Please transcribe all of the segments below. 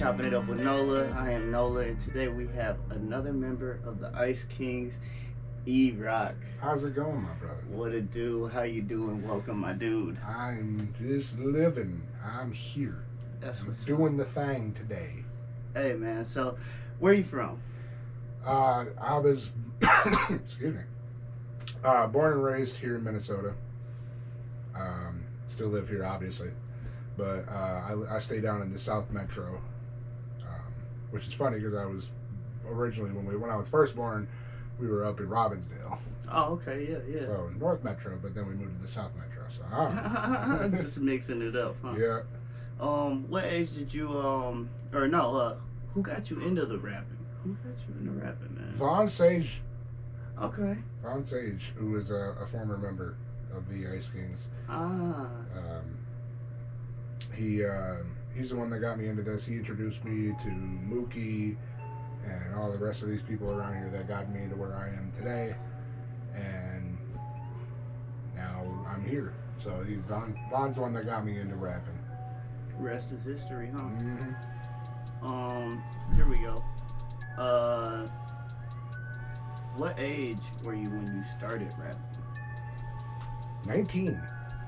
Chopping It Up with NolA. I am NolA, and today we have another member of the Ice Kings, E-Roc. How's it going, my brother? What it do? How you doing? Welcome, my dude. I'm just living. I'm here. That's what's doing the thing today. Hey, man. So, where you from? I was, excuse me, born and raised here in Minnesota. Still live here, obviously, but I stay down in the South Metro, which is funny because I was originally when I was first born, we were up in Robbinsdale. Oh, okay, yeah. So North Metro, but then we moved to the South Metro. So I don't know. Just mixing it up, huh? Yeah. What age did you who got you into the rapping? Who got you into rapping, man? Vaughn Sage. Okay. Vaughn Sage, who is a former member of the Ice Kings. He's the one that got me into this. He introduced me to Mookie and all the rest of these people around here that got me to where I am today. And now I'm here. So Vaughn's the one that got me into rapping. Rest is history, huh? Mm-hmm. Here we go. What age were you when you started rapping? 19.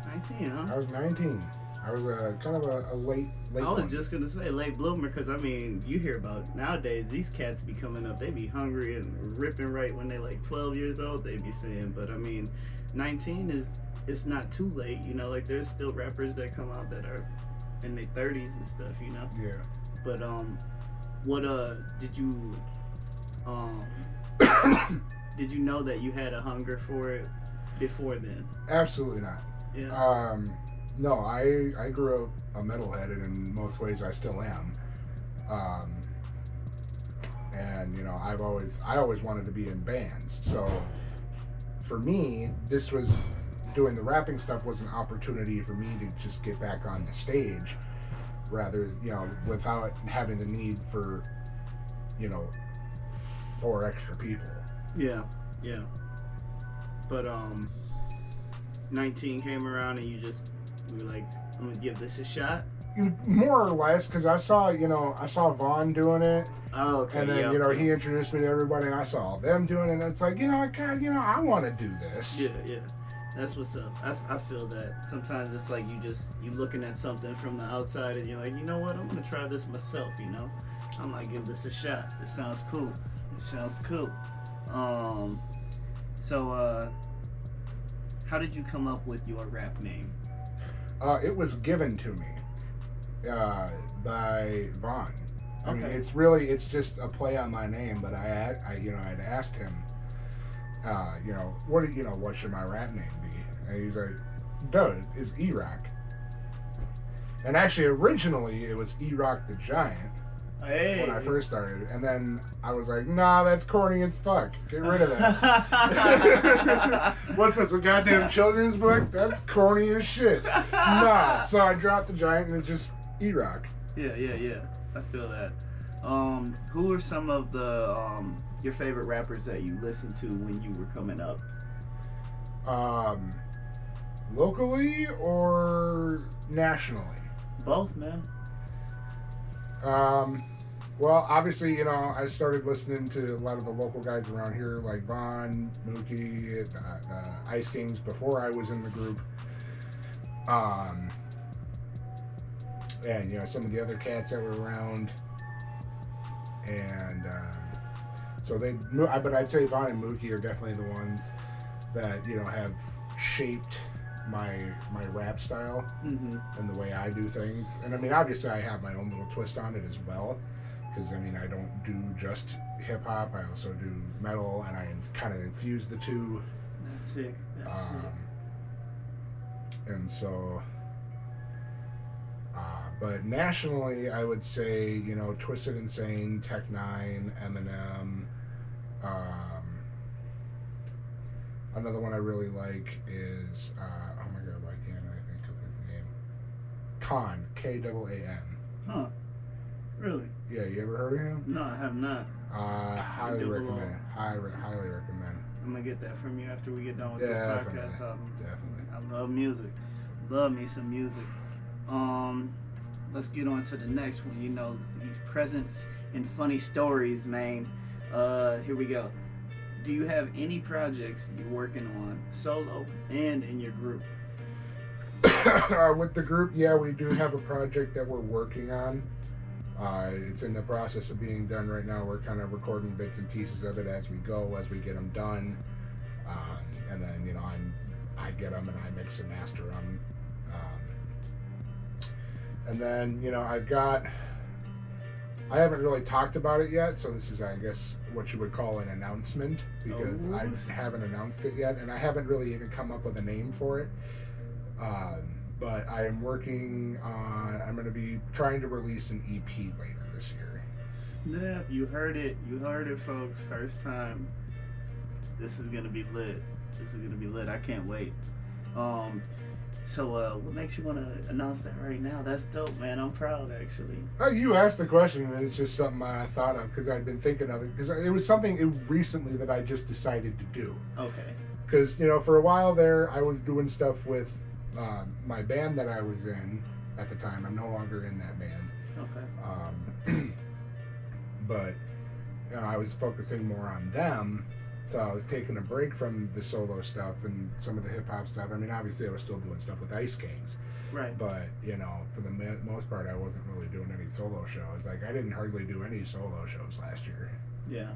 19, huh? I was 19. I was kind of a late I was one. just gonna say late bloomer because I mean you hear about nowadays these cats be coming up, they be hungry and ripping right when they like 12 years old, they be saying. But I mean 19 it's not too late, you know, like there's still rappers that come out that are in their 30s and stuff, you know. Yeah. But what did you did you know that you had a hunger for it before then? Absolutely not. Yeah. No, I grew up a metalhead, and in most ways I still am. And you know, I always wanted to be in bands. So for me, doing the rapping stuff was an opportunity for me to just get back on the stage, rather, you know, without having the need for, you know, 4 extra people. Yeah. But 19 came around and you were like, I'm gonna give this a shot. More or less, because I saw Vaughn doing it. Oh, okay. And then, you know, he introduced me to everybody, and I saw them doing it, and it's like, you know, I want to do this. Yeah. That's what's up. I feel that. Sometimes it's like you looking at something from the outside, and you're like, you know what, I'm gonna try this myself, you know? I might give this a shot. It sounds cool. So, how did you come up with your rap name? It was given to me by Vaughn. I mean, it's just a play on my name, but I'd asked him, what should my rap name be? And he's like, dude, it's E-Roc. And actually, originally, it was E-Roc the Giant. Hey. When I first started, and then I was like, nah, that's corny as fuck. Get rid of that. What's this, a goddamn children's book? That's corny as shit. Nah. So I dropped the Giant, and it's just E-Roc. Yeah. I feel that. Who are some of the your favorite rappers that you listened to when you were coming up? Locally or nationally? Both, man. Well, obviously, you know, I started listening to a lot of the local guys around here, like Vaughn, Mookie, Ice Kings, before I was in the group. And, you know, some of the other cats that were around. And, but I'd say Vaughn and Mookie are definitely the ones that, you know, have shaped my rap style and the way I do things. And I mean, obviously I have my own little twist on it as well, because I mean, I don't do just hip hop, I also do metal, and I kind of infuse the two. That's sick. And so but nationally, I would say, you know, Twisted Insane, Tech Nine, Eminem. Another one I really like is, oh my god, why can't I think of his name? Khan, K-A-A-N. Huh. Really? Yeah, you ever heard of him? No, I have not. Highly recommend. Highly recommend. I'm going to get that from you after we get done with this podcast. Definitely. I love music. Love me some music. let's get on to the next one. You know, these presents and funny stories, man. Here we go. Do you have any projects you're working on solo and in your group? With the group, yeah, we do have a project that we're working on. It's in the process of being done right now. We're kind of recording bits and pieces of it as we go, as we get them done, and then I get them and I mix and master them, and then I haven't really talked about it yet, so this is, I guess, what you would call an announcement, because I haven't announced it yet, and I haven't really even come up with a name for it. But I am working on, I'm going to be trying to release an EP later this year. Snap, you heard it, folks, first time. This is going to be lit. I can't wait. So what makes you want to announce that right now? That's dope, man. I'm proud, actually. You asked the question, and it's just something I thought of because I'd been thinking of it, because it was something recently that I just decided to do. Okay. Because, for a while there, I was doing stuff with my band that I was in at the time. I'm no longer in that band. Okay. But I was focusing more on them, so I was taking a break from the solo stuff and some of the hip hop stuff. I mean, obviously I was still doing stuff with Ice Kings, right? But for the most part, I wasn't really doing any solo shows. Like, I didn't hardly do any solo shows last year. Yeah.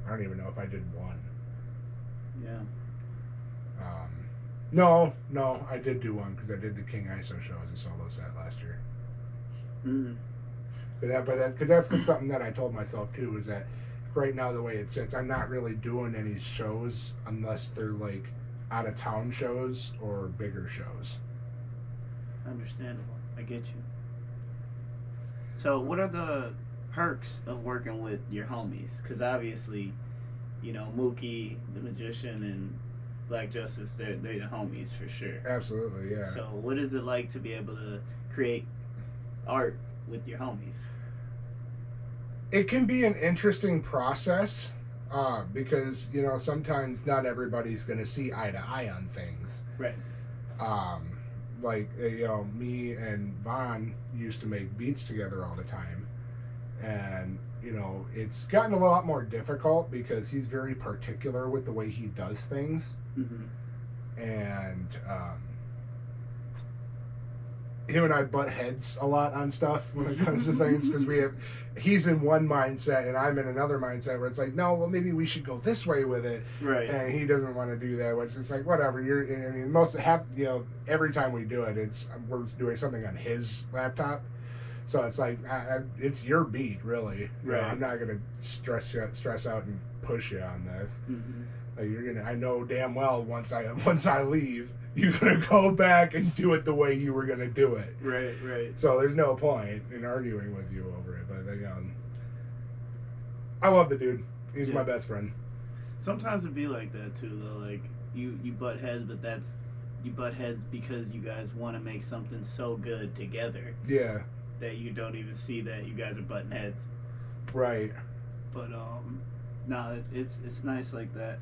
I don't even know if I did one. Yeah. No, I did do one because I did the King ISO show as a solo set last year. Mm-hmm. Because that's something that I told myself too, is that right now the way it sits, I'm not really doing any shows unless they're like out of town shows or bigger shows. Understandable. I get you. So, what are the perks of working with your homies? Because obviously, Mookie, the Magician, and Black Justice, they're the homies for sure. Absolutely, yeah. So what is it like to be able to create art with your homies? It can be an interesting process because, sometimes not everybody's going to see eye to eye on things. Right. Me and Vaughn used to make beats together all the time. And, it's gotten a lot more difficult because he's very particular with the way he does things. Mm-hmm. And him and I butt heads a lot on stuff when it comes to things, because he's in one mindset and I'm in another mindset where it's like, no, well, maybe we should go this way with it. Right. And he doesn't want to do that, which is like, whatever. Every time we do it, we're doing something on his laptop. So it's like, it's your beat, really. Right. I'm not gonna stress out and push you on this. Mm-hmm. Like, I know damn well once I leave, you're gonna go back and do it the way you were gonna do it. Right. So there's no point in arguing with you over it. But I love the dude. He's my best friend. Sometimes it'd be like that too, though. Like you butt heads, but you butt heads because you guys want to make something so good together. Yeah. That you don't even see that you guys are butting heads. Right. But no, it's nice like that.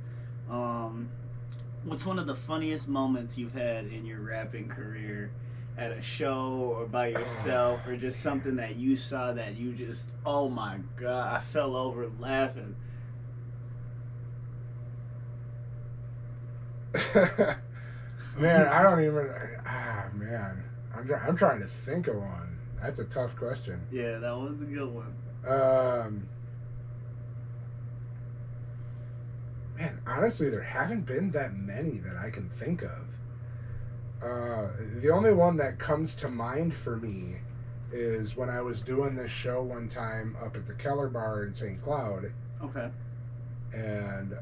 What's one of the funniest moments you've had in your rapping career, at a show or by yourself, or just something that you saw that you just, oh my God, I fell over laughing? Man, I don't even. Man, I'm trying to think of one. That's a tough question. Yeah, that was a good one. Man, honestly, there haven't been that many that I can think of. The only one that comes to mind for me is when I was doing this show one time up at the Keller Bar in St. Cloud. Okay. And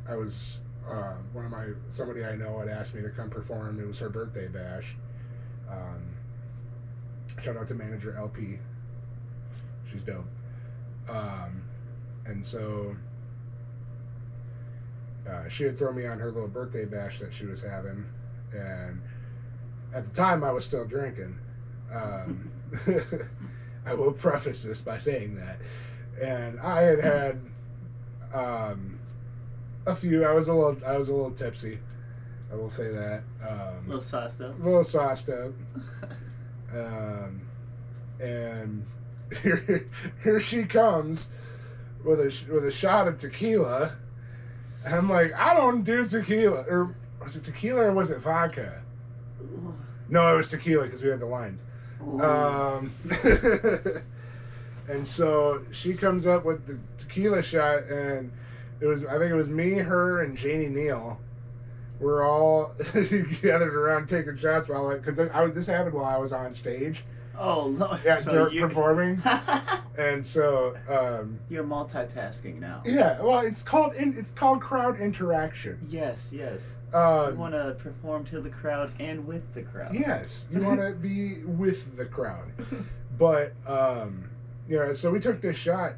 I was somebody I know had asked me to come perform. It was her birthday bash. Shout out to manager LP. She's dope. And so she had thrown me on her little birthday bash that she was having, and at the time I was still drinking. I will preface this by saying that, and I had a few. I was a little tipsy, I will say that. A little sauced up. A little sauced up. And here she comes with a shot of tequila. And I'm like, I don't do tequila. Or was it tequila or was it vodka? No, it was tequila because we had the limes. And so she comes up with the tequila shot, and I think it was me, her, and Janie Neal. We're all gathered around taking shots because this happened while I was on stage. Oh Lord! Yeah, so performing. And so you're multitasking now. Yeah, well, it's called crowd interaction. Yes. You want to perform to the crowd and with the crowd. Yes, you want to be with the crowd. But so we took this shot,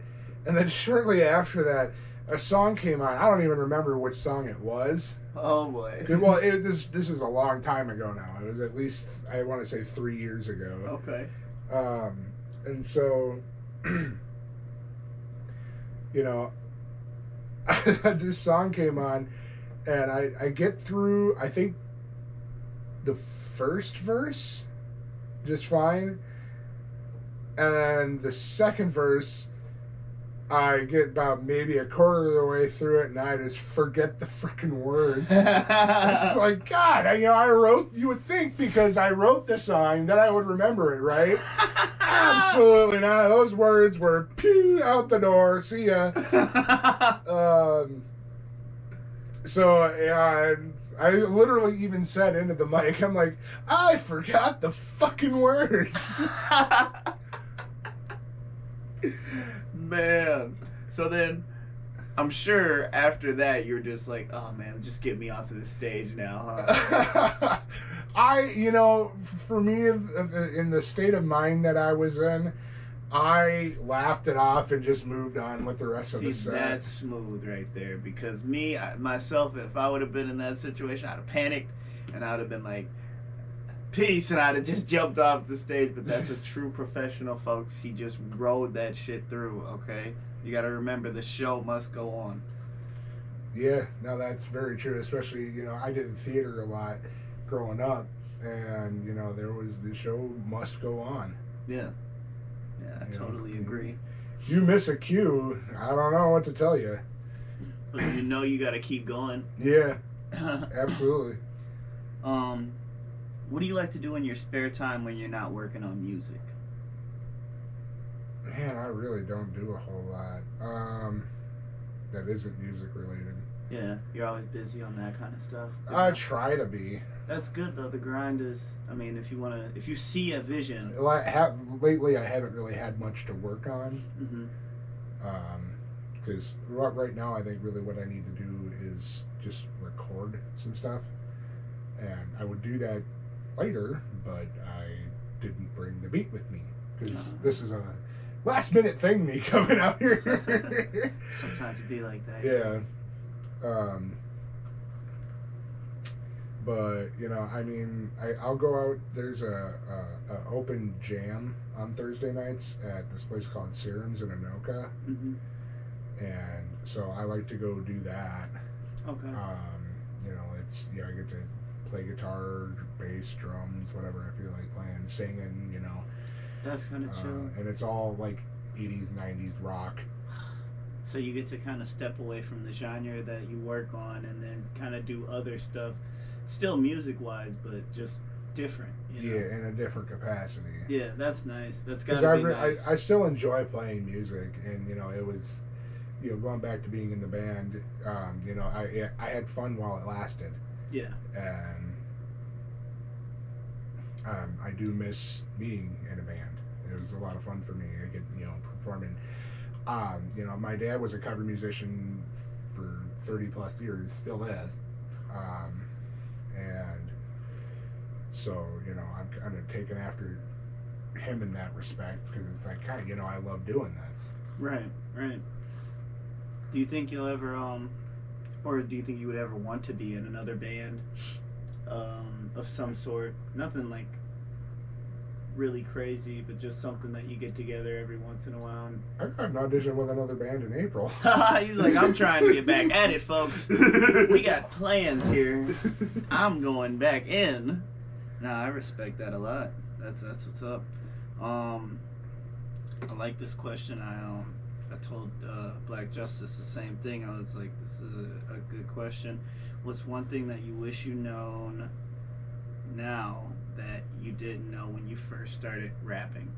and then shortly after that, a song came on. I don't even remember which song it was. Oh boy. Well, this was a long time ago now. It was at least, I want to say, 3 years ago. Okay. And so, this song came on, and I get through, I think, the first verse just fine. And then the second verse, I get about maybe a quarter of the way through it, and I just forget the freaking words. It's like, God, you would think because I wrote the song that I would remember it, right? Absolutely not. Those words were pew out the door. See ya. I literally even said into the mic, I'm like, I forgot the fucking words. Man. So then, I'm sure after that you're just like, oh man, just get me off of the stage now, huh? For me, in the state of mind that I was in, I laughed it off and just moved on with the rest of the set. That's smooth right there. Because myself, if I would have been in that situation, I'd have panicked and I would have been like, peace, and I'd have just jumped off the stage. But that's a true professional, folks. He just rode that shit through, okay? You got to remember, the show must go on. Yeah, no, that's very true. Especially, I did theater a lot growing up, and, there was, the show must go on. Yeah. Yeah, I totally agree. You miss a cue, I don't know what to tell you. But you got to keep going. Yeah, absolutely. What do you like to do in your spare time when you're not working on music? Man, I really don't do a whole lot. That isn't music related. Yeah, you're always busy on that kind of stuff. I try to be. That's good though. The grind is, if you see a vision. Lately I haven't really had much to work on. Because right now I think really what I need to do is just record some stuff. And I would do that later, but I didn't bring the beat with me because this is a last minute thing me coming out here. Sometimes it'd be like that. Yeah. But I'll go out. There's a open jam on Thursday nights at this place called Serums in Anoka, and so I like to go do that. Okay. I get to play guitar, bass, drums, whatever I feel like playing, singing, That's kind of chill. And it's all like 80s, 90s rock. So you get to kind of step away from the genre that you work on and then kind of do other stuff, still music-wise, but just different. Yeah, in a different capacity. Yeah, that's nice. That's gotta be nice. I still enjoy playing music, and it was, going back to being in the band. I had fun while it lasted. Yeah. And I do miss being in a band. It was a lot of fun for me. I get performing. My dad was a cover musician for 30 plus years, still is. And so, I'm kind of taken after him in that respect because it's like, hey, I love doing this. Right. Do you think you'll ever, or do you think you would ever want to be in another band of some sort? Nothing like really crazy, but just something that you get together every once in a while. And I got an audition with another band in April. he's like, I'm trying to get back at it, folks. We got plans here. I'm going back in. Nah, I respect that a lot. That's what's up. I like this question. I told Black Justice the same thing. I was like, this is a good question. What's one thing that you wish you known now that you didn't know when you first started rapping?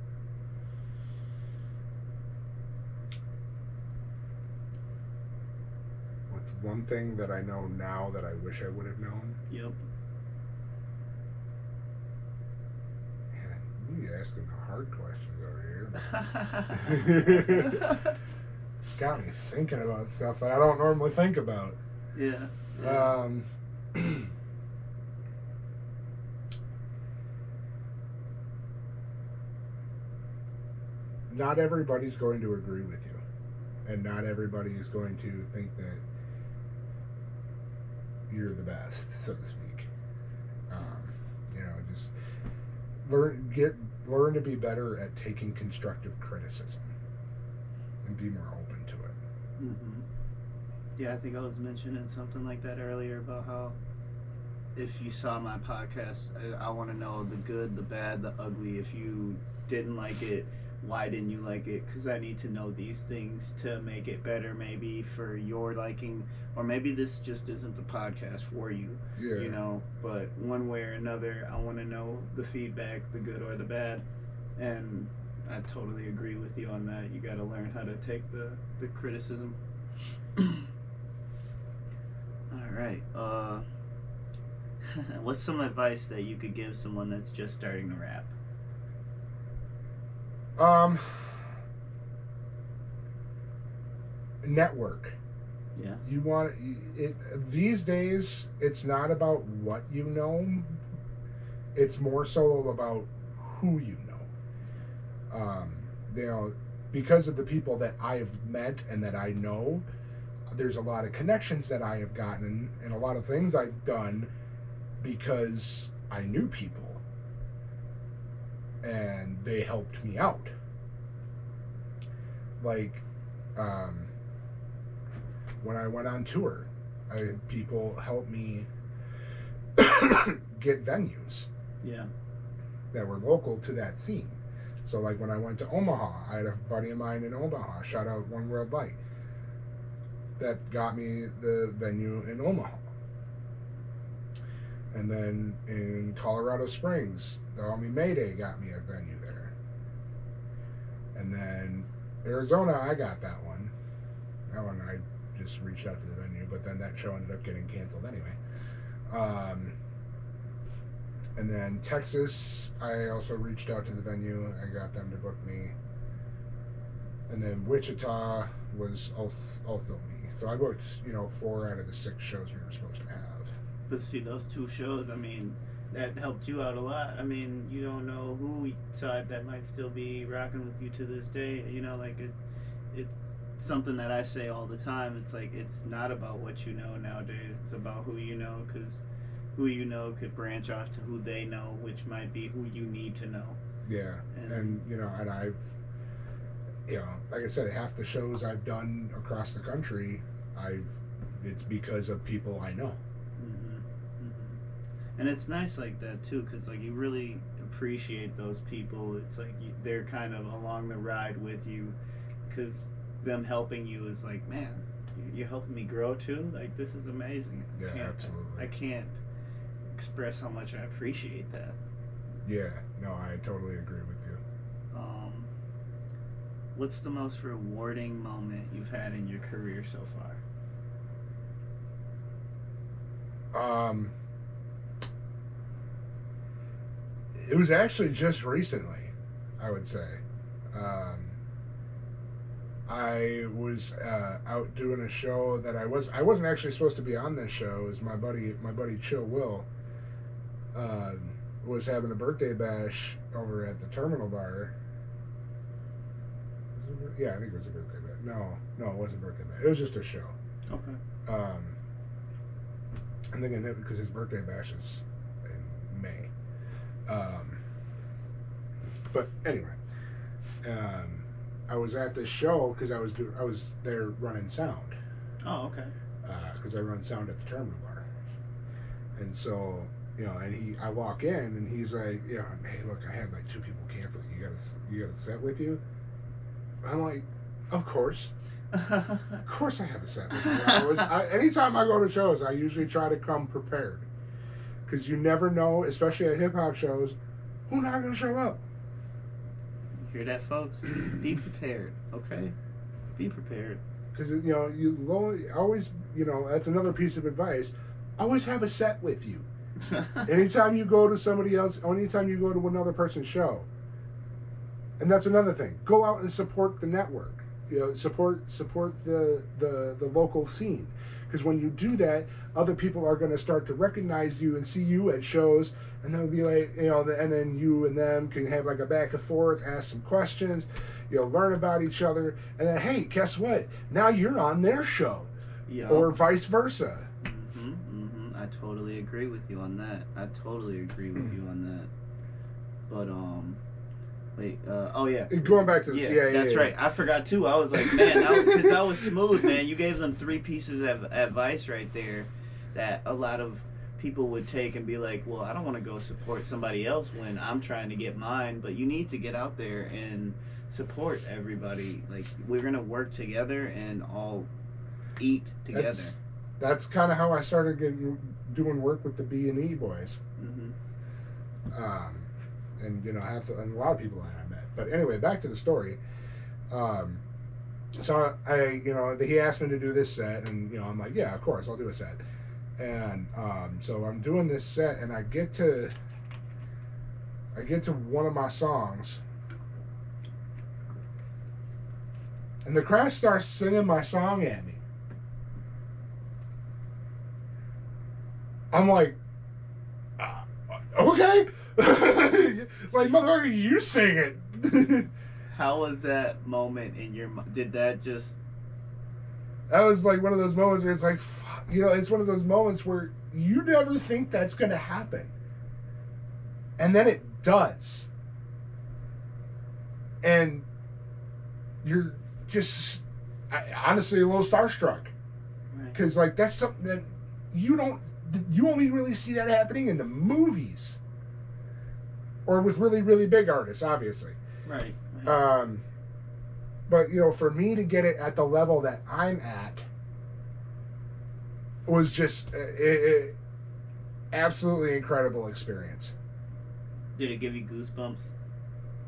What's one thing that I know now that I wish I would have known? Yep. Man, you asking the hard questions over here. Got me thinking about stuff that I don't normally think about. Yeah. Not everybody's going to agree with you, and not everybody is going to think that you're the best, so to speak. Just learn to be better at taking constructive criticism and be more open to it. Mm-hmm. Yeah, I think I was mentioning something like that earlier about how if you saw my podcast, I want to know the good, the bad, the ugly. If you didn't like it, why didn't you like it? Because I need to know these things to make it better, maybe for your liking, or maybe this just isn't the podcast for you. Yeah. You know, but one way or another, I want to know the feedback, the good or the bad. And I totally agree with you on that. You got to learn how to take the criticism. All right. What's some advice that you could give someone that's just starting to rap? Network. Yeah. You want it these days. It's not about what you know. It's more so about who you know. Because of the people that I have met and that I know, there's a lot of connections that I have gotten and a lot of things I've done because I knew people and they helped me out. Like, when I went on tour, I had people help me get venues. Yeah. That were local to that scene. So like when I went to Omaha, I had a buddy of mine in Omaha, shout out One World Light, that got me the venue in Omaha. And then in Colorado Springs, the homie Mayday got me a venue there. And then Arizona, I got that one. That one I just reached out to the venue, but then that show ended up getting canceled anyway. And then Texas, I also reached out to the venue. I got them to book me. And then Wichita was also me. So I booked, 4 out of the 6 shows we were supposed to have. But see, those 2 shows, I mean, that helped you out a lot. I mean, you don't know who side that might still be rocking with you to this day. It's something that I say all the time. It's like, it's not about what you know nowadays. It's about who you know, because who you know could branch off to who they know, which might be who you need to know. Yeah, and I've, like I said, half the shows I've done across the country, it's because of people I know. Mm-hmm. Mm-hmm. And it's nice like that too, because like you really appreciate those people. It's like they're kind of along the ride with you, because them helping you is like, man, you're helping me grow too. Like, this is amazing. Yeah, absolutely. I can't express how much I appreciate that. Yeah, no, I totally agree with you. What's the most rewarding moment you've had in your career so far? It was actually just recently, I would say. I was out doing a show that I wasn't actually supposed to be on this show. It was my buddy Chill Will was having a birthday bash over at the Terminal Bar. Yeah, I think it was a birthday bash. No, it wasn't a birthday bash. It was just a show. Okay. I'm thinking it because his birthday bash is in May. But anyway, I was at this show because I was there running sound. Oh, okay. Because I run sound at the terminal bar, and so and I walk in and he's like, hey, look, I had like 2 people cancel. You got a set with you? I'm like, of course. Of course I have a set with me. Anytime I go to shows, I usually try to come prepared. Because you never know, especially at hip-hop shows, who's not going to show up. Hear that, folks? Be prepared, okay? Be prepared. Because, you always, that's another piece of advice. Always have a set with you. Anytime you go to somebody else, anytime you go to another person's show. And that's another thing. Go out and support the network. Support the local scene, because when you do that, other people are going to start to recognize you and see you at shows, and they'll be like, and then you and them can have like a back and forth, ask some questions, learn about each other, and then hey, guess what? Now you're on their show, or vice versa. I totally agree with you on that. But wait, oh yeah. Going back to this, that's right. I forgot too. I was like, man, that was smooth, man. You gave them 3 pieces of advice right there that a lot of people would take and be like, well, I don't want to go support somebody else when I'm trying to get mine. But you need to get out there and support everybody. Like, we're gonna work together and all eat together. That's kind of how I started doing work with the B&E boys. And and a lot of people that I met. But anyway, back to the story. So he asked me to do this set, and I'm like, yeah, of course, I'll do a set. And so I'm doing this set, and I get to one of my songs, and the crowd starts singing my song at me. I'm like, okay. Like, motherfucker, you sing it. How was that moment in your mind? Did that just... That was like one of those moments where it's like, fuck, it's one of those moments where you never think that's going to happen. And then it does. And you're just, honestly, a little starstruck. Because, like, that's something that you only really see that happening in the movies. Or with really, really big artists, obviously. Right. But, for me to get it at the level that I'm at was just absolutely incredible experience. Did it give you goosebumps?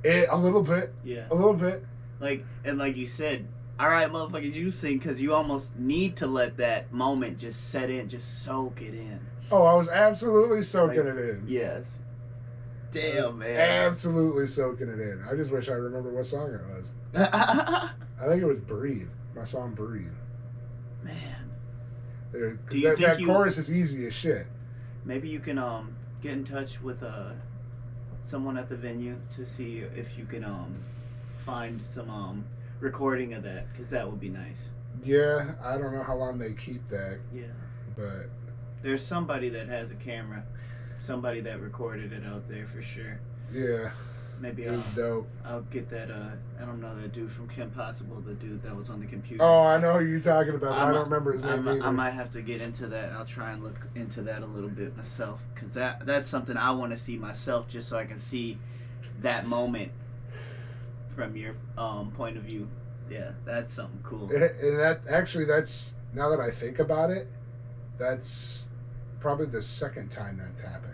A little bit. Yeah. A little bit. Like you said, all right, motherfuckers, you sing, because you almost need to let that moment just set in, just soak it in. Oh, I was absolutely soaking it in. Yes. Damn, man. Absolutely soaking it in. I just wish I remember what song it was. I think it was Breathe. My song Breathe. Man. Do you think that chorus is easy as shit. Maybe you can get in touch with someone at the venue to see if you can find some recording of that, because that would be nice. Yeah, I don't know how long they keep that. Yeah. But there's somebody that has a camera. Somebody that recorded it out there for sure. Yeah. Maybe I'll get that. I don't know that dude from Kim Possible, the dude that was on the computer. Oh, I know who you're talking about. I don't remember his name either. I might have to get into that. I'll try and look into that a little bit myself, because that's something I want to see myself, just so I can see that moment from your point of view. Yeah, that's something cool. And that's now that I think about it, that's probably the second time that's happened.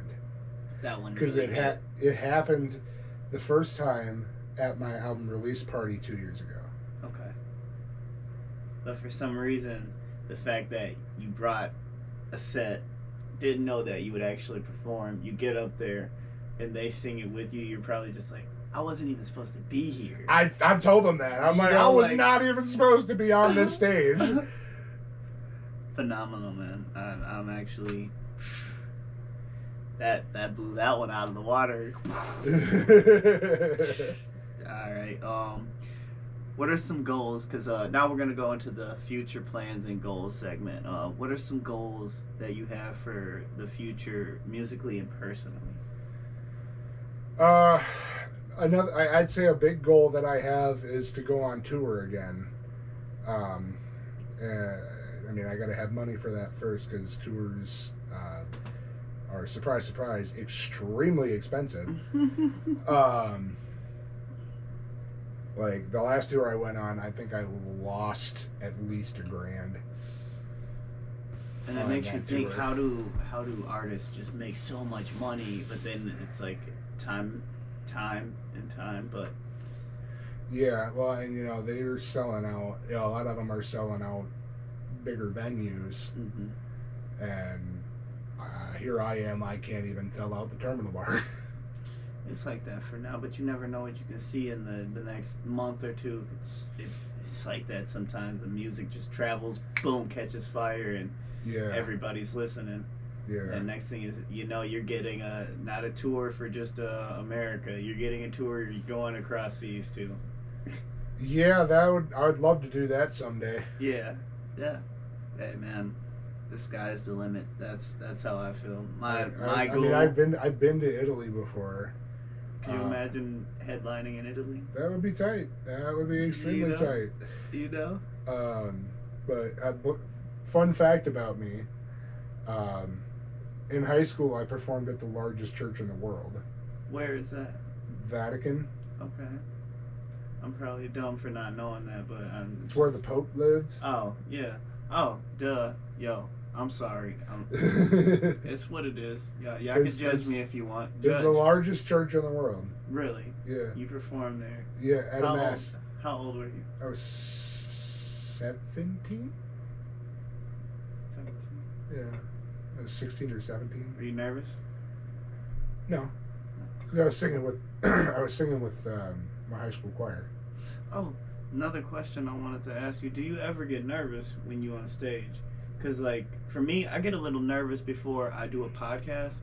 That one because really it happened the first time at my album release party 2 years ago. Okay. But for some reason, the fact that you brought a set, didn't know that you would actually perform, you get up there and they sing it with you, you're probably just like, I wasn't even supposed to be here. I told them that. I'm like, I was not even supposed to be on this stage. Phenomenal, man. I'm actually... That blew that one out of the water. All right. What are some goals? Because now we're gonna go into the future plans and goals segment. What are some goals that you have for the future, musically and personally? I'd say a big goal that I have is to go on tour again. Um, I mean, I got to have money for that first because tours are, surprise, surprise, extremely expensive. Like the last tour I went on, I think I lost at least $1,000. And it makes you think, how do artists just make so much money? But then it's like time, but yeah, well, and they're selling out. A lot of them are selling out bigger venues, and here I am. I can't even sell out the Terminal Bar. It's like that for now, but you never know what you can see in the next month or two. It's like that sometimes. The music just travels, boom, catches fire, and everybody's listening. Yeah. And next thing is, you're getting not a tour for just America. You're getting a tour. You're going across seas too. Yeah, I would love to do that someday. Yeah. Hey man, the sky's the limit. That's how I feel. My goal. I mean, I've been to Italy before. Can you imagine headlining in Italy? That would be tight. That would be extremely tight. But fun fact about me, in high school I performed at the largest church in the world. Where is that? Vatican. Okay. I'm probably dumb for not knowing that, but it's where the Pope lives. Oh, yeah. Oh, duh. Yo, I'm sorry. It's what it is. Yeah, y'all can judge me if you want. It's the largest church in the world. Really? Yeah. You performed there? Yeah, at a mass. How old were you? I was 17. 17? Yeah. I was 16 or 17. Were you nervous? No. Because I was singing with my high school choir. Oh, another question I wanted to ask you. Do you ever get nervous when you're on stage? Because, like, for me, I get a little nervous before I do a podcast,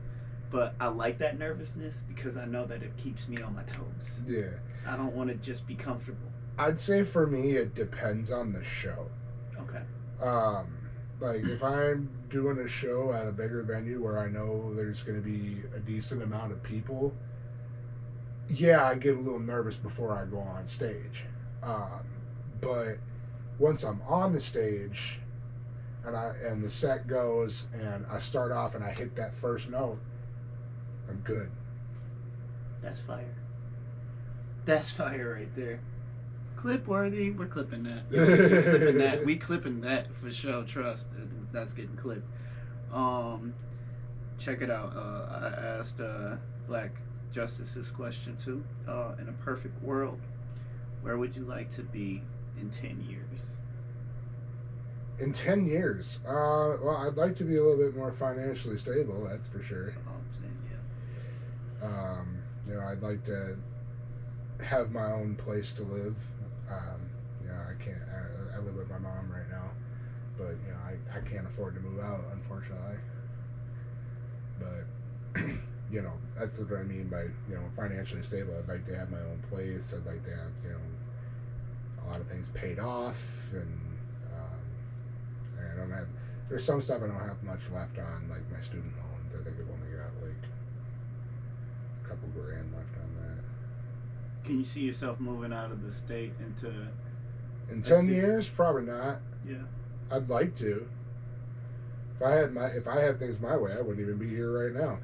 but I like that nervousness because I know that it keeps me on my toes. Yeah. I don't want to just be comfortable. I'd say for me, it depends on the show. Okay. Like, if I'm doing a show at a bigger venue where I know there's going to be a decent amount of people, yeah, I get a little nervous before I go on stage. But once I'm on the stage and the set goes and I start off and I hit that first note, I'm good. That's fire. That's fire right there. Clip worthy. We're clipping that. We're clipping that. We clipping that for sure. Trust. That's getting clipped. Check it out. I asked Black Justice this question too. In a perfect world, where would you like to be in 10 years? In 10 years? Well, I'd like to be a little bit more financially stable, that's for sure. That's all I'm saying, yeah. I'd like to have my own place to live. I live with my mom right now, but, I can't afford to move out, unfortunately. But, that's what I mean by, financially stable. I'd like to have my own place. I'd like to have, a lot of things paid off, and there's some stuff I don't have much left on, like my student loans. I think I've only got like a couple grand left on that. Can you see yourself moving out of the state into... In 10 years? Probably not. Yeah. I'd like to. If I had things my way, I wouldn't even be here right now.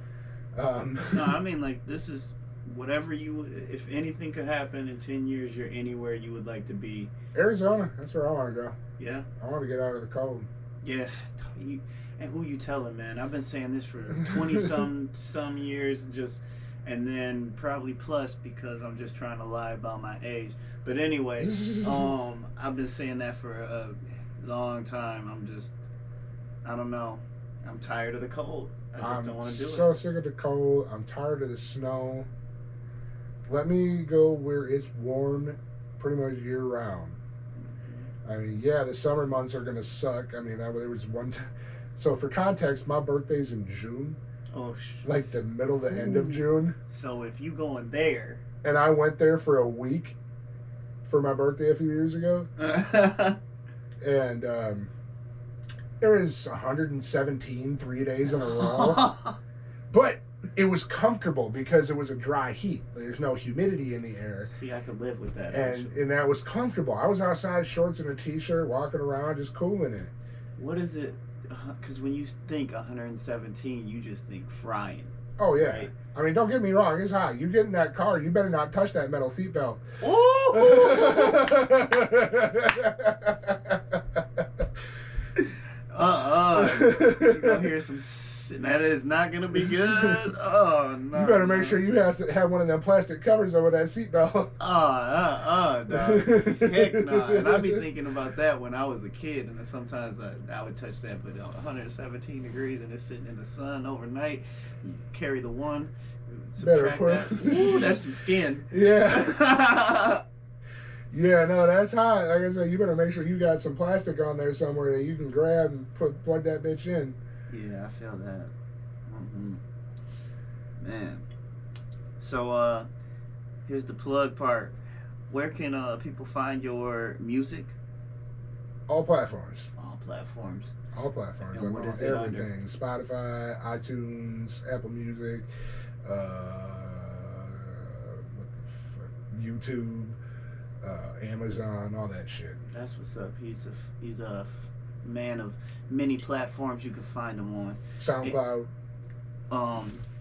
No, I mean, like, this is whatever if anything could happen in 10 years, you're anywhere you would like to be. Arizona, that's where I want to go. Yeah? I want to get out of the cold. Yeah. And who you telling, man? I've been saying this for 20-some years, and then probably plus because I'm just trying to lie about my age. But anyway, I've been saying that for a long time. I don't know. I'm tired of the cold. I just don't want to do it. I'm so sick of the cold. I'm tired of the snow. Let me go where it's warm pretty much year round. I mean, yeah, the summer months are going to suck. I mean, there was one time. So for context, my birthday's in June. Oh, like the middle to end of June. So if you going there. And I went there for a week for my birthday a few years ago. And it was 117 3 days in a row. But it was comfortable because it was a dry heat. There's no humidity in the air. See, I could live with that. And that was comfortable. I was outside, shorts and a t-shirt, walking around, just cooling it. What is it? Because when you think 117, you just think frying. Oh, yeah. Right? I mean, don't get me wrong. It's hot. You get in that car, you better not touch that metal seatbelt. Ooh! You're going to hear some... That is not going to be good. Oh, no. You better make sure you have one of them plastic covers over that seatbelt. Dog. Heck no. And I be thinking about that when I was a kid, and then sometimes I would touch that, but 117 degrees and it's sitting in the sun overnight. You carry the one, subtract that. Ooh, that's some skin. Yeah. Yeah, no, that's hot. Like I said, you better make sure you got some plastic on there somewhere that you can grab and plug that bitch in. Yeah, I feel that. Man. So, here's the plug part. Where can people find your music? All platforms. All platforms. All platforms. And what is it everything. under? Spotify, iTunes, Apple Music, YouTube, Amazon, all that shit. That's what's up. He's a man of many platforms you can find him on. SoundCloud.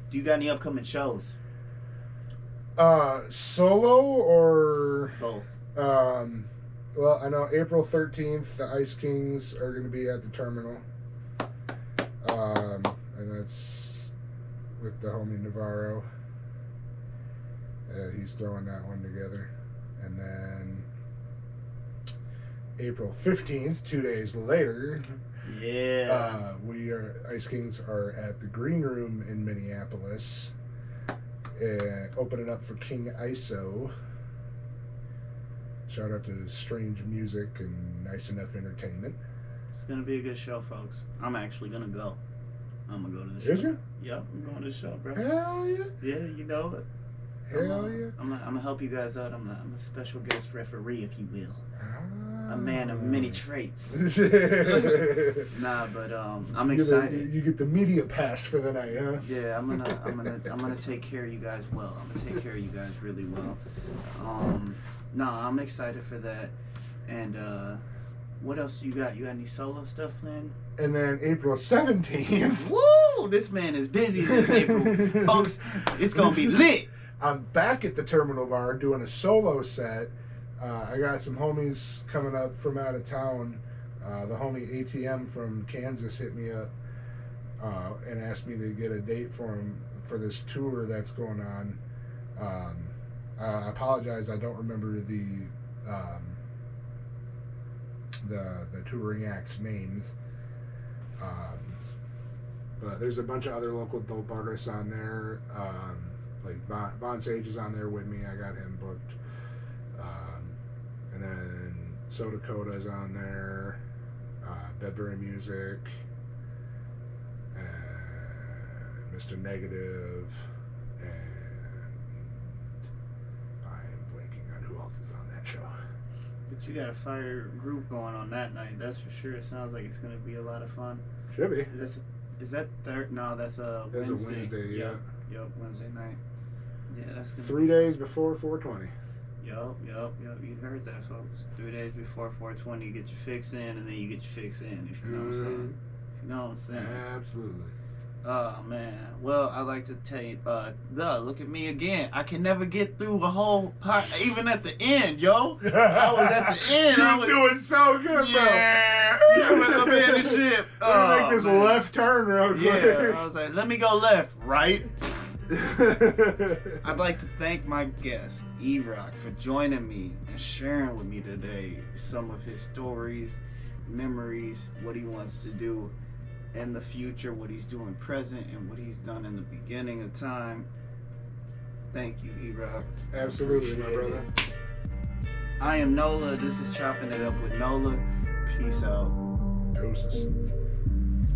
Do you got any upcoming shows? Solo or Both. Well, I know April 13th the Ice Kings are going to be at the Terminal. And that's with the homie Navarro. He's throwing that one together. And then April 15th, 2 days later, yeah, Ice Kings are at the Green Room in Minneapolis, opening up for King ISO. Shout out to Strange Music and Nice Enough Entertainment. It's gonna be a good show, folks. I'm actually gonna go. I'm gonna go to the show. Is you? Yep, I'm going to the show, bro. Hell yeah. Yeah, you know it. Hell yeah. I'm gonna help you guys out. I'm a special guest referee, if you will. Ah. A man of many traits. Nah, but I'm excited. You get the media pass for the night, huh? Yeah, I'm gonna take care of you guys well. I'm gonna take care of you guys really well. No, I'm excited for that. And what else you got? You got any solo stuff planned? And then April 17th. Woo! This man is busy this April, folks. It's gonna be lit. I'm back at the Terminal Bar doing a solo set. I got some homies coming up from out of town. The homie ATM from Kansas hit me up and asked me to get a date for him for this tour that's going on. I apologize, I don't remember the touring acts' names. But there's a bunch of other local dope artists on there. Like Von Sage is on there with me. I got him booked. And then So Dakota is on there. Bedbury Music. And Mr. Negative. And I am blanking on who else is on that show. But you got a fire group going on that night, that's for sure. It sounds like it's gonna be a lot of fun. Should be. Is that third? No, that's a Wednesday. That's a Wednesday, yeah. Yep, Wednesday night. Yeah, that's gonna 3 days before 420. Yup. You heard that, folks. 3 days before 420, you get your fix in, and then you get your fix in, if you know what I'm saying. You know what I'm saying? Absolutely. Oh, man. Well, I'd like to tell you, look at me again. I can never get through a whole part, even at the end, yo. I was at the end. I was doing so good, bro. Yeah. I'm in the ship. Let me make this left turn real quick. Yeah, I was like, let me go left, right? I'd like to thank my guest, E-Roc, for joining me and sharing with me today some of his stories, memories, what he wants to do in the future, what he's doing present, and what he's done in the beginning of time. Thank you, E-Roc. Absolutely, my brother. I am NolA. This is Chopping It Up with NolA. Peace out. Doses.